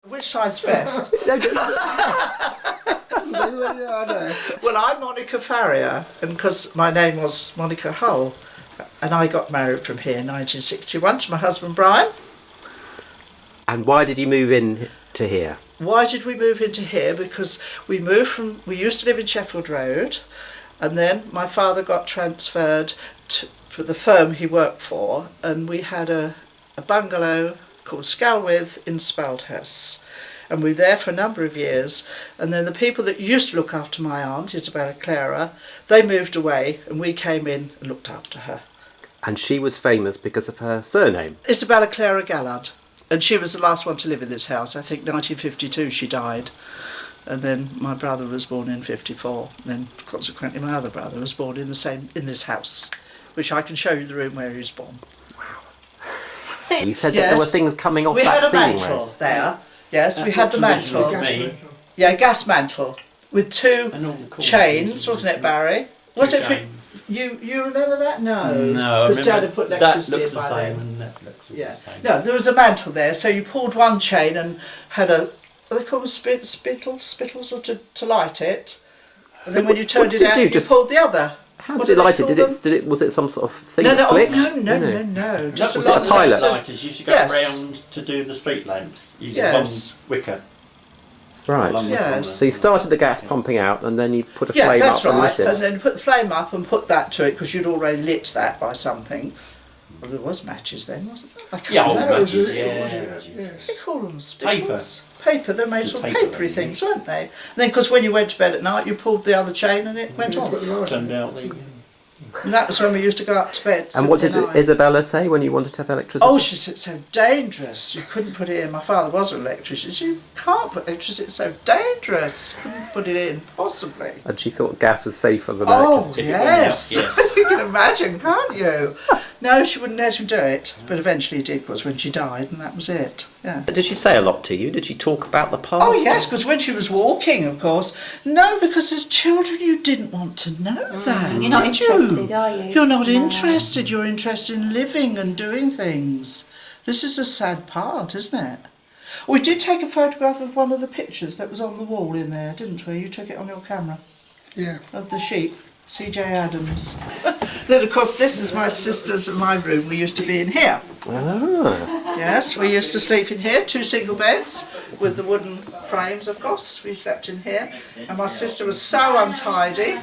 Which side's best? Well, I'm Monica Farrier, and because my name was Monica Hull, and I got married from here in 1961 to my husband Brian. And why did you move in to here? Why did we move into here? Because we used to live in Sheffield Road, and then my father got transferred for the firm he worked for, and we had a bungalow called Skalwith in Spaldhouse, and we were there for a number of years. And then the people that used to look after my aunt, Isabella Gallard, they moved away, and we came in and looked after her. And she was famous because of her surname? Isabella Gallard, and she was the last one to live in this house. I think 1952 she died, and then my brother was born in 54. Then consequently my other brother was born in this house, which I can show you the room where he was born. You said that there were things coming off that ceiling. We had a mantle there. Yes, we had the mantle. Yeah, gas mantle with two chains, wasn't it, Barry? Was it for you? You remember that? No. No, because Dad had put electricity in by then. Yeah. No, there was a mantle there, so you pulled one chain and had a. Are they called spittles, or to light it? And then when you turned it out, you pulled the other. How did it light it? Was it some sort of thing? No. Just was it a pilot? Lighters used to go round to do the street lamps using one wicker. Right. Yes. So you started the gas pumping out, and then you put a flame up. Yeah, that's right. And lit it. And then you put the flame up and put that to it because you'd already lit that by something. Well, there was matches then, wasn't there? I can't remember. Matches. They call them spittles. Paper. Paper. They're made sort of papery things, weren't they? And then, because when you went to bed at night, you pulled the other chain and it went on. Turned out and that was when we used to go up to bed. And what did Isabella say when you wanted to have electricity? Oh, she said, it's so dangerous. You couldn't put it in. My father was an electrician. You can't put electricity. It's so dangerous. You couldn't put it in, possibly. And she thought gas was safer than electricity. Oh, yes. You can imagine, can't you? No, she wouldn't let him do it. But eventually he did, because when she died, and that was it. Yeah. Did she say a lot to you? Did she talk about the past? Oh, yes, because when she was walking, of course. No, because as children you didn't want to know that. You're not interested, are you? You're not interested. You're interested in living and doing things. This is a sad part, isn't it? We did take a photograph of one of the pictures that was on the wall in there, didn't we? You took it on your camera. Yeah. Of the sheep. C.J. Adams. Then, of course, this is my sister's and my room. We used to be in here. Ah. Yes, we used to sleep in here, 2 single beds with the wooden frames, of course. We slept in here. And my sister was so untidy.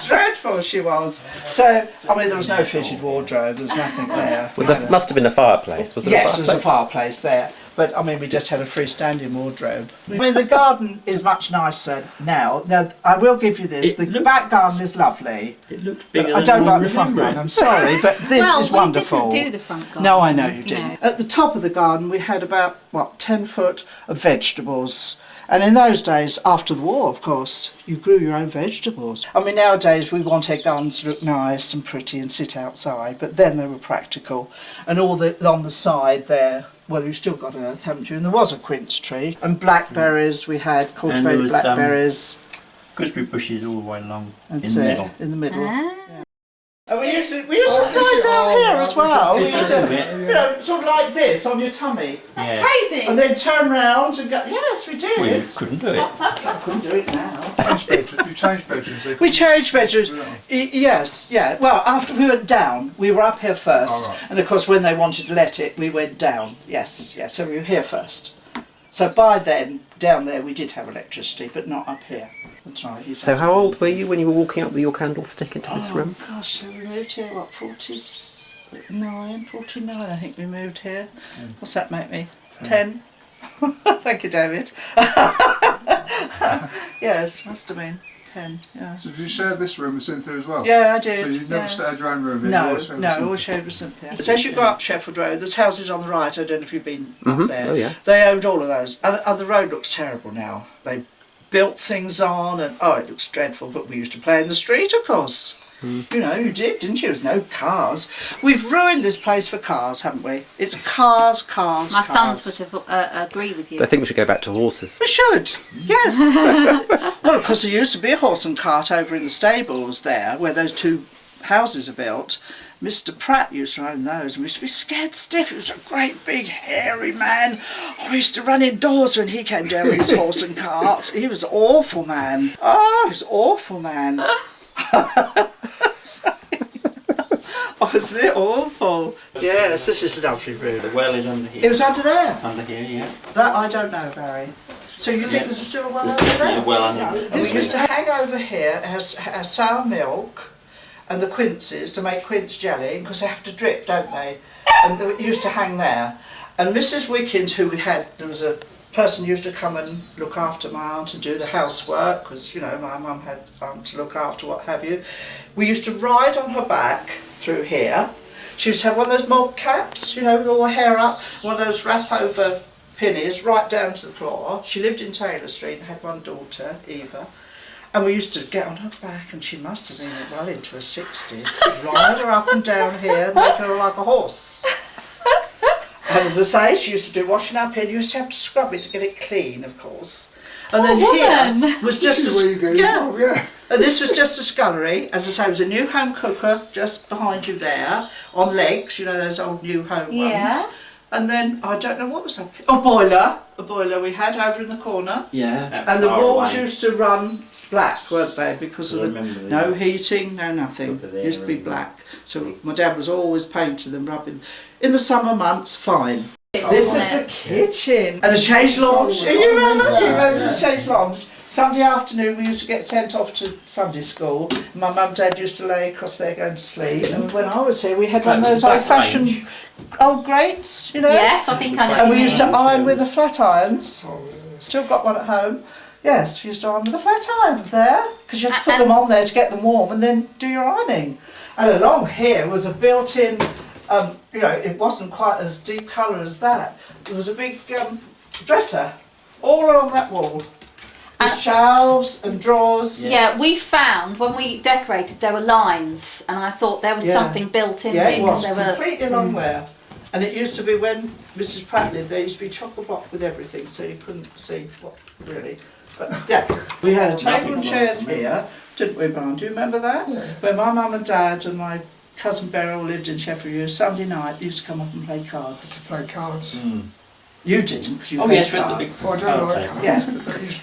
Dreadful she was. So, I mean, there was no fitted wardrobe. There was nothing there. Must have been a fireplace. Was there yes, there was a fireplace there. But, I mean, we just had a freestanding wardrobe. I mean, the garden is much nicer now. Now, I will give you this. The back garden is lovely. It looks bigger I don't like the front garden, I'm sorry, but this is wonderful. We didn't do the front garden. No, I know you didn't. At the top of the garden, we had about, 10 foot of vegetables. And in those days, after the war, of course, you grew your own vegetables. I mean, nowadays we want our gardens to look nice and pretty and sit outside, but then they were practical. And all along the side there, well, you've still got earth, haven't you? And there was a quince tree. And blackberries, we had cultivated blackberries. Gooseberry bushes all the way along in the middle. In the middle. Ah. Yeah. And we used to slide down here as well. We used to, sort of like this on your tummy. That's crazy. And then turn round and go. Yes, we did. We couldn't do it. I couldn't do it now. You changed bedrooms. We changed bedrooms. Yes, yeah. Well, after we went down, we were up here first, and of course, when they wanted to let it, we went down. Yes. So we were here first. So by then, down there, we did have electricity, but not up here. That's right. So how old were you when you were walking up with your candlestick into this room? Oh gosh, so we moved here, 49, I think we moved here. What's that make me? 10? Thank you, David. Yes, must have been 10, yeah. So have you shared this room with Cynthia as well? Yeah, I did. So you've never stayed in your own room? No, I always shared with Cynthia. So as you go up Sheffield Road, there's houses on the right, I don't know if you've been up there. Oh, yeah. They owned all of those. And the road looks terrible now. They built things on and, it looks dreadful, but we used to play in the street, of course. You know, you did, didn't you? There's no cars. We've ruined this place for cars, haven't we? It's cars. My sons would agree with you. I think we should go back to horses. We should, yes. Well, because there used to be a horse and cart over in the stables there, where those 2 houses are built, Mr. Pratt used to own those, and we used to be scared stiff. He was a great big hairy man. Oh, we used to run indoors when he came down with his horse and cart. He was an awful man. Oh, he was an awful man. Wasn't it awful? Yes, this is a lovely room. The well is under here. It was under there? Under here, yeah. That I don't know, Barry. So you think there's still a well under there? Yeah, well under there. And we used to hang over here, it has sour milk and the quinces to make quince jelly, because they have to drip, don't they? And it used to hang there. And Mrs. Wickens, who we had, there was a person who used to come and look after my aunt and do the housework, because, you know, my mum had to look after what have you. We used to ride on her back through here. She used to have one of those mob caps, you know, with all the hair up, one of those wrap over pinnies right down to the floor. She lived in Taylor Street and had one daughter, Eva. And we used to get on her back, and she must have been well into her 60s, ride her up and down here and make her like a horse. And as I say, she used to do washing up here. You used to have to scrub it to get it clean, of course. And then here was just and this was just a scullery. As I say, it was a new home cooker just behind you there, on legs, you know, those old new home ones. And then, I don't know what was up here. A boiler we had over in the corner. Yeah. And the walls used to run black, weren't they? Because of no heating, no nothing. It used to be black. So my dad was always painting them, rubbing. In the summer months, fine. This is the kitchen. And a chaise lounge. You remember? You remember the chaise lounge? Sunday afternoon we used to get sent off to Sunday school. My mum and dad used to lay across there going to sleep. And when I was here we had one of those old-fashioned old grates, you know? Yes, I think I know. And we used to iron with the flat irons. Still got one at home. Yes, we used to iron with the flat irons there. Because you had to put them on there to get them warm and then do your ironing. And along here was a built-in, you know, it wasn't quite as deep colour as that. There was a big dresser all along that wall. With shelves and drawers. Yeah, we found when we decorated there were lines, and I thought there was something built in here. Yeah, it was completely along there. And it used to be when Mrs. Pratt lived there, used to be chock-a-block with everything, so you couldn't see what really. But yeah, we had a table and chairs here, didn't we, Brian? Do you remember that? Yeah. Where my mum and dad and my cousin Beryl lived in Sheffield. Sunday night, they used to come up and play cards. To play cards. Mm. You didn't, because you played cards. The big I don't like cards. Yeah.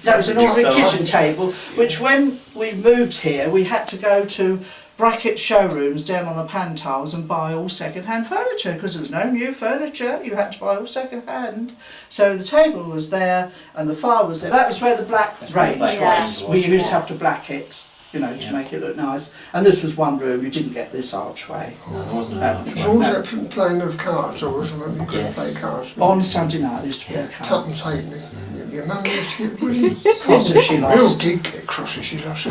That was an ordinary kitchen table, which when we moved here, we had to go to Brackett showrooms down on the Pantiles and buy all second-hand furniture, because there was no new furniture. You had to buy all second-hand. So the table was there and the fire was there. That was where the black range was. We used to have to black it, you know, to make it look nice. And this was one room. You didn't get this archway. No, there wasn't So was that playing of cards, or was it you could play cards? On Sunday night, they used to play cards. Tuppence halfpenny. Your mum used to get really cross if she lost. Bill did get cross if she lost.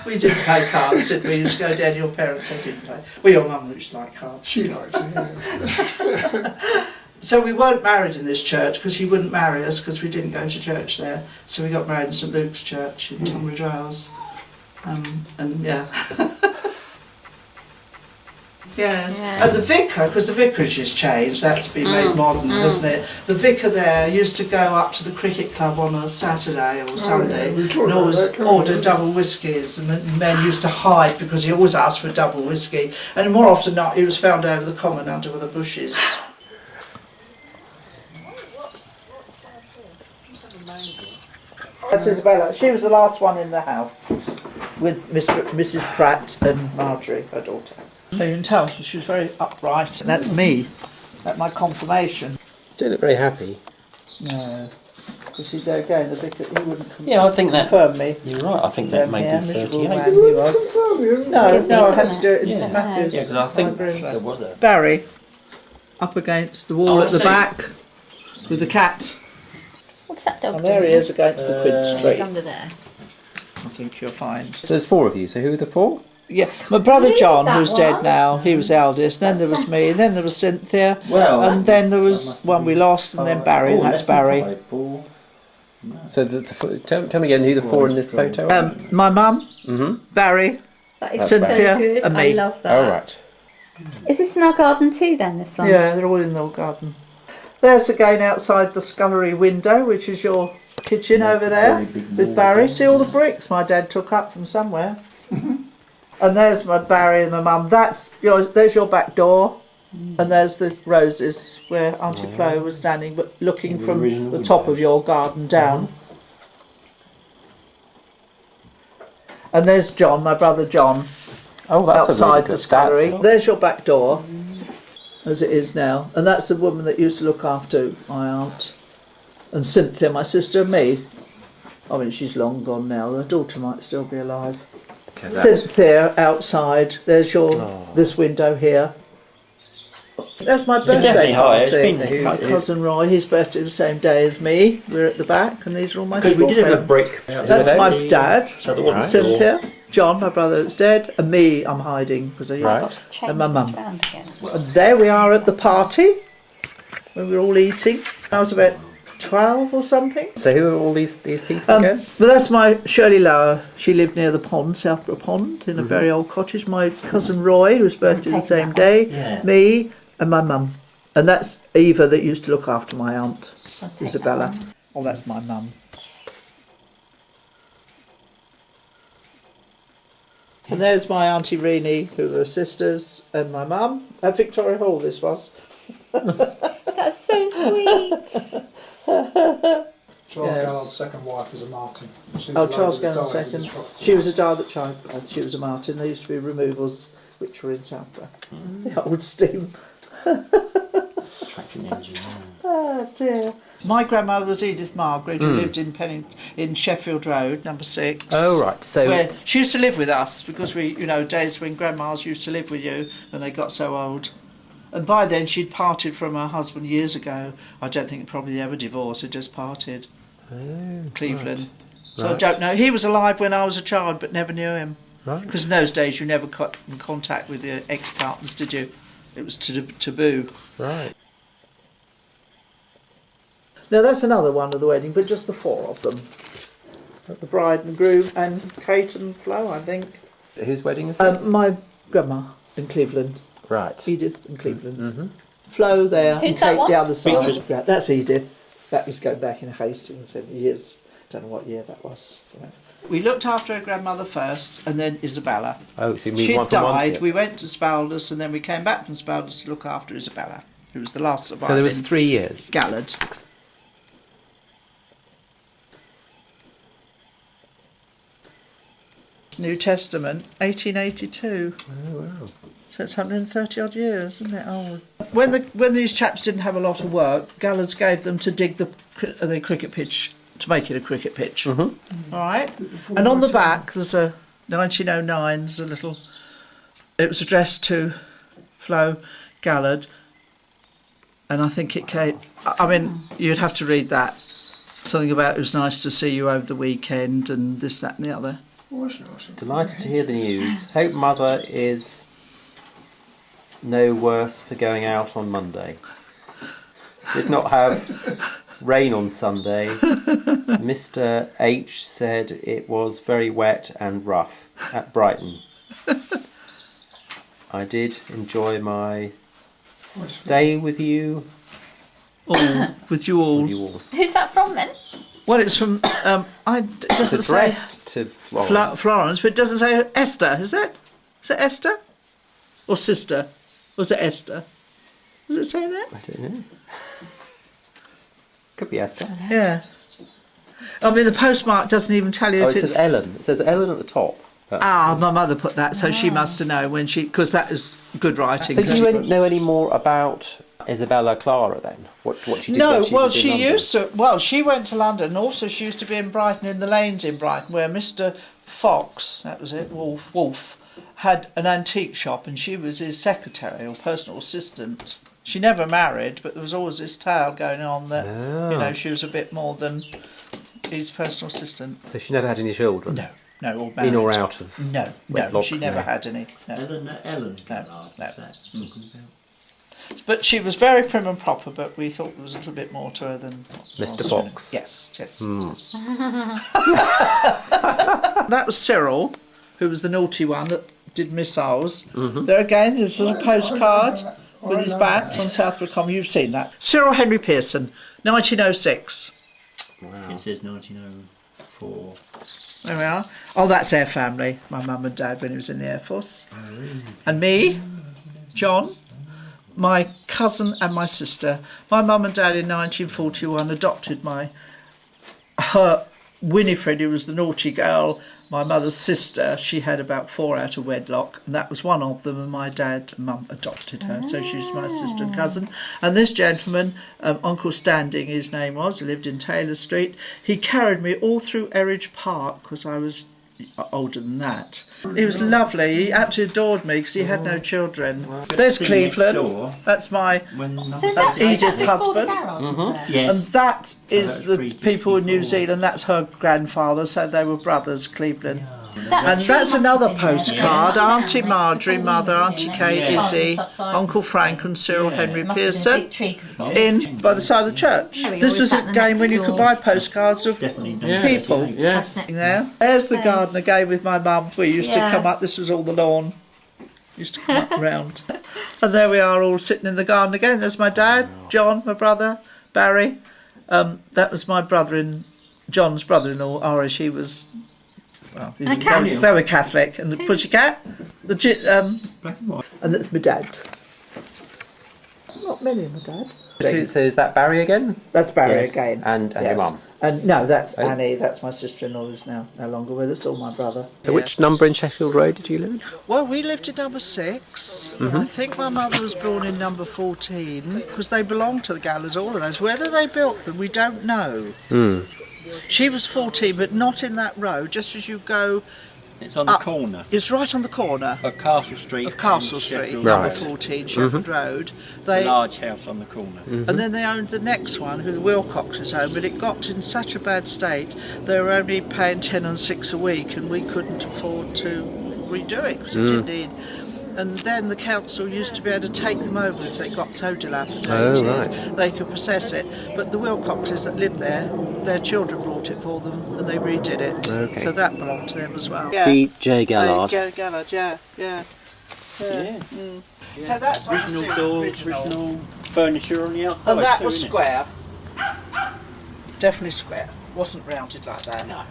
We didn't play cards, did we? We used to go down to your parents, they didn't play. Well, your mum used to like cards. She liked it, yeah. So we weren't married in this church because he wouldn't marry us because we didn't go to church there. So we got married in St Luke's Church in Tunbridge Wells. And yeah. Yes, and the vicar, because the vicarage has changed, that's been made modern, hasn't it? The vicar there used to go up to the cricket club on a Saturday or Sunday and always order double whiskies, and the men used to hide because he always asked for a double whisky, and more often than not he was found over the common under the bushes. That's Isabella. She was the last one in the house with Mrs. Pratt and Marjorie, her daughter. So you can tell she was very upright, and that's me at my confirmation. Don't look very happy. No, because there again, the vicar, he wouldn't I think that confirm me. You're right. I think that may be 38. Man, he was. No, I had to do it in St Matthew's. Yeah, because I think there was a Barry up against the wall at the back with the cat. What's that dog And there he is against the quince tree. under there? I think you'll find. So there's 4 of you, so who are the 4? Yeah, my brother John, that who's one? dead now, he was eldest, then there was me, and then there was Cynthia, and then there was one we lost, and then Barry, and that's Barry. So tell me again who the 4 in this photo are. My mum, Barry, That is Cynthia, so good. and me. I love that. Oh, right. Is this in our garden too then, this one? Yeah, they're all in the garden. There's again outside the scullery window, which is your kitchen over there, with Barry. See all the bricks my dad took up from somewhere. And there's my Barry and my mum. There's your back door. And there's the roses where Auntie Flo was standing, but looking from the top of your garden down. And there's John, my brother John, that's outside a really the scullery. good There's your back door, as it is now. And that's the woman that used to look after my aunt. And Cynthia, my sister, and me. I mean, she's long gone now. Her daughter might still be alive. Cynthia outside. There's this window here. That's my birthday party. My cousin Roy, his birthday the same day as me. We're at the back, and these are all my school we did have a friends. brick. That's my dad, So there wasn't Cynthia, John, my brother that's dead, and me, I'm hiding because I've got to change and my this mum. round again. And there we are at the party, when we were all eating. I was about 12 or something. So who are all these people again? But that's my Shirley Lower. She lived near the pond, Southborough Pond, in a very old cottage. My cousin Roy, whose birthday the same day, me, and my mum. And that's Eva that used to look after my aunt, Isabella. Oh, that's my mum. And there's my Auntie Renee, who were sisters, and my mum. At Victoria Hall this was. That's so sweet. Charles Gallard's second wife was a Martin. Charles Gallard second. She was a Gallard child. She was a Martin. There used to be removals which were in Southborough. The old steam. Oh dear. My grandmother was Edith Margaret, who lived in in Sheffield Road, number 6. Oh right. So where she used to live with us because we, days when grandmas used to live with you when they got so old. And by then she'd parted from her husband years ago. I don't think probably they ever divorced, they just parted. Cleveland. So I don't know. He was alive when I was a child but never knew him. Right. Because in those days you never got in contact with your ex-partners, did you? It was taboo. Right. Now that's another one of the wedding, but just the 4 of them. The bride and groom and Kate and Flo, I think. Whose wedding is this? My grandma in Cleveland. Right. Edith in Cleveland. Flo there. Who's and that Kate one? the other side. Yeah, that's Edith. That was going back in Hastings in years. Don't know what year that was. We looked after her grandmother first, and then Isabella. Oh, so you moved She one from one died. here. We went to Spaldus, and then we came back from Spaldus to look after Isabella, who was the last surviving. So there was 3 years. Gallard. New Testament, 1882. Oh wow. So it's 130 odd years, isn't it? Old. When these chaps didn't have a lot of work, Gallards gave them to dig the cricket pitch, to make it a cricket pitch. All right. And on the back there's a 1909. There's a little. It was addressed to Flo Gallard, and I think it came. I mean, you'd have to read that. Something about it was nice to see you over the weekend, and this, that, and the other. Delighted to hear the news. Hope Mother is no worse for going out on Monday. Did not have rain on Sunday. Mr. H said it was very wet and rough at Brighton. I did enjoy my stay with you. All with you all. With you all. Who's that from then? Well, it's from. It doesn't say To Florence. Florence, but it doesn't say Esther. Is it? Is it Esther or sister? Or is it Esther? Does it say that? I don't know. Could be Esther. Yeah. I mean, the postmark doesn't even tell you Oh, if it it's. says Ellen. It says Ellen at the top. My mother put that, so she must have known when she, because that is good writing. So do you know any more about Isabella Clara then? What she did? No, when well, was in she London? used to. Well, she went to London, and also she used to be in Brighton, in the lanes in Brighton, where Mr. Fox, that was it, Wolf, had an antique shop, and she was his secretary or personal assistant. She never married, but there was always this tale going on that she was a bit more than his personal assistant. So she never had any children. No, all married. In or out of. No, wedlock, she never had any. No. Ellen. No. But she was very prim and proper, but we thought there was a little bit more to her than Mr. Fox. Yes. That was Cyril, who was the naughty one that did missiles. There again, there was a postcard with his bat on Southborough Common. You've seen that. Cyril Henry Pearson, 1906. Wow. It says 1904. There we are. Oh, that's our family. My mum and dad when he was in the Air Force. And me, John, my cousin and my sister. My mum and dad in 1941 adopted her Winifred, who was the naughty girl, my mother's sister. She had about 4 out of wedlock, and that was one of them, and my dad and mum adopted her, so she was my sister and cousin. And this gentleman, Uncle Standing his name was, lived in Taylor Street. He carried me all through Eridge Park, because I was older than that. He was lovely. He absolutely adored me because he had no children. There's Cleveland. That's my Edith's husband. Yes. And that is the people in New Zealand. That's her grandfather, so they were brothers, Cleveland. And that's another postcard. Auntie Marjorie, Mother, Auntie Kate, Izzy, Uncle Frank and Cyril Henry Pearson in by the side of the church. This was a game when you could buy postcards of people. Yes. There. There's the garden again with my mum. We used to come up, this was all the lawn. Used to come up round. And there we are all sitting in the garden again. There's my dad, John, my brother, Barry. That was my John's brother-in-law, Irish. He was... Well, they were Catholic, and the Pussycat, and that's my dad. Not many of my dad. So is that Barry again? That's Barry again. And your mum? And no, that's Annie. That's my sister-in-law who's now no longer with us, or my brother. So which number in Sheffield Road did you live in? Well, we lived in number 6. I think my mother was born in number 14 because they belonged to the Gallards, all of those. Whether they built them, we don't know. She was 14, but not in that road, just as you go... It's on the corner. It's right on the corner. Of Castle Street. Number 14, Sheffield Road. A large house on the corner. And then they owned the next one, who the Wilcoxes owned, but it got in such a bad state, they were only paying 10 and 6 a week, and we couldn't afford to redo it, because it didn't need... And then the council used to be able to take them over if they got so dilapidated. They could possess it. But the Wilcoxes that lived there, their children bought it for them and they redid it. Okay. So that belonged to them as well. C. J. Gallard. J. Gallard, yeah. So that's original doors, original furniture on the outside. And that was square. Definitely square. Wasn't rounded like that. No.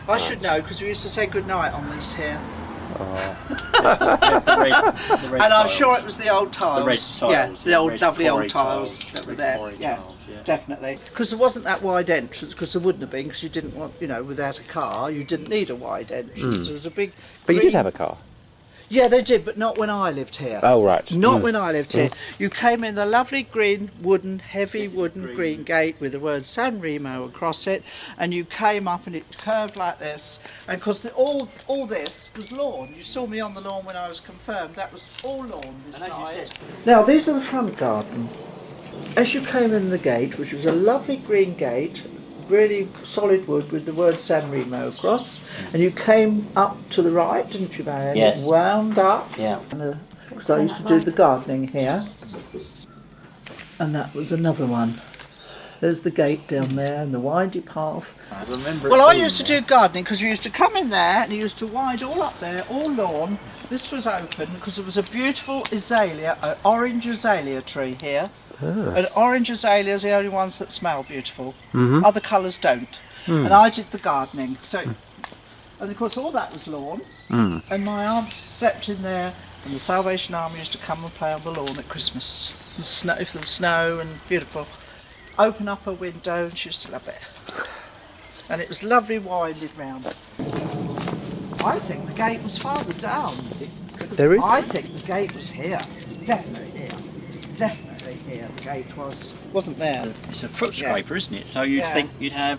I should know because we used to say good night on this here. The red and I'm tiles. sure it was the old tiles. The red tiles. The old lovely old tiles tiles that were there. Tiles, Definitely. Because there wasn't that wide entrance, because there wouldn't have been, because you didn't want, without a car, you didn't need a wide entrance. There was a big... But you did have a car? Yeah, they did, but not when I lived here. Oh, right. Not when I lived here. You came in the lovely green heavy wooden green gate with the word San Remo across it, and you came up and it curved like this. And because all this was lawn. You saw me on the lawn when I was confirmed. That was all lawn this side. Now, these are the front garden. As you came in the gate, which was a lovely green gate, really solid wood with the word San Remo across, and you came up to the right, didn't you, Marion? Yes. It wound up. Yeah. Because I used to do the gardening here, and that was another one. There's the gate down there and the windy path. I remember. Well, I used to do gardening because you used to come in there and you used to wind all up there, all lawn. This was open because there was a beautiful azalea, an orange azalea tree here. And orange azaleas are the only ones that smell beautiful. Other colours don't. And I did the gardening. So, and of course all that was lawn. And my aunt slept in there, and the Salvation Army used to come and play on the lawn at Christmas. And snow, if there was snow and beautiful. Open up a window and she used to love it. And it was lovely winding round. I think the gate was farther down. There is? I think the gate was here. Definitely here. Definitely here the gate wasn't there. It's a foot scraper, isn't it? So you'd think you'd have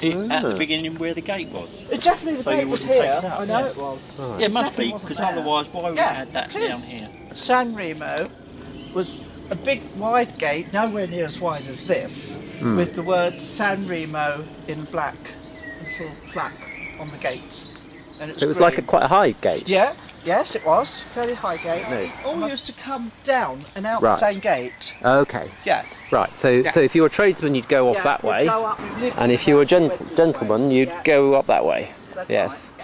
it at the beginning where the gate was. Definitely the gate was here. I know it was. Yeah, it must be, because otherwise why would we have that down here? San Remo was a big wide gate, nowhere near as wide as this, with the word San Remo in black, a little plaque on the gate. And So it was like quite a high gate? Yeah, yes it was, fairly high gate. No. All used to come down and out the same gate. Okay. Yeah. Right, so if you were a tradesman you'd go off that way, Go up, and if you were a gentleman you'd go up that way. That's Yes. right.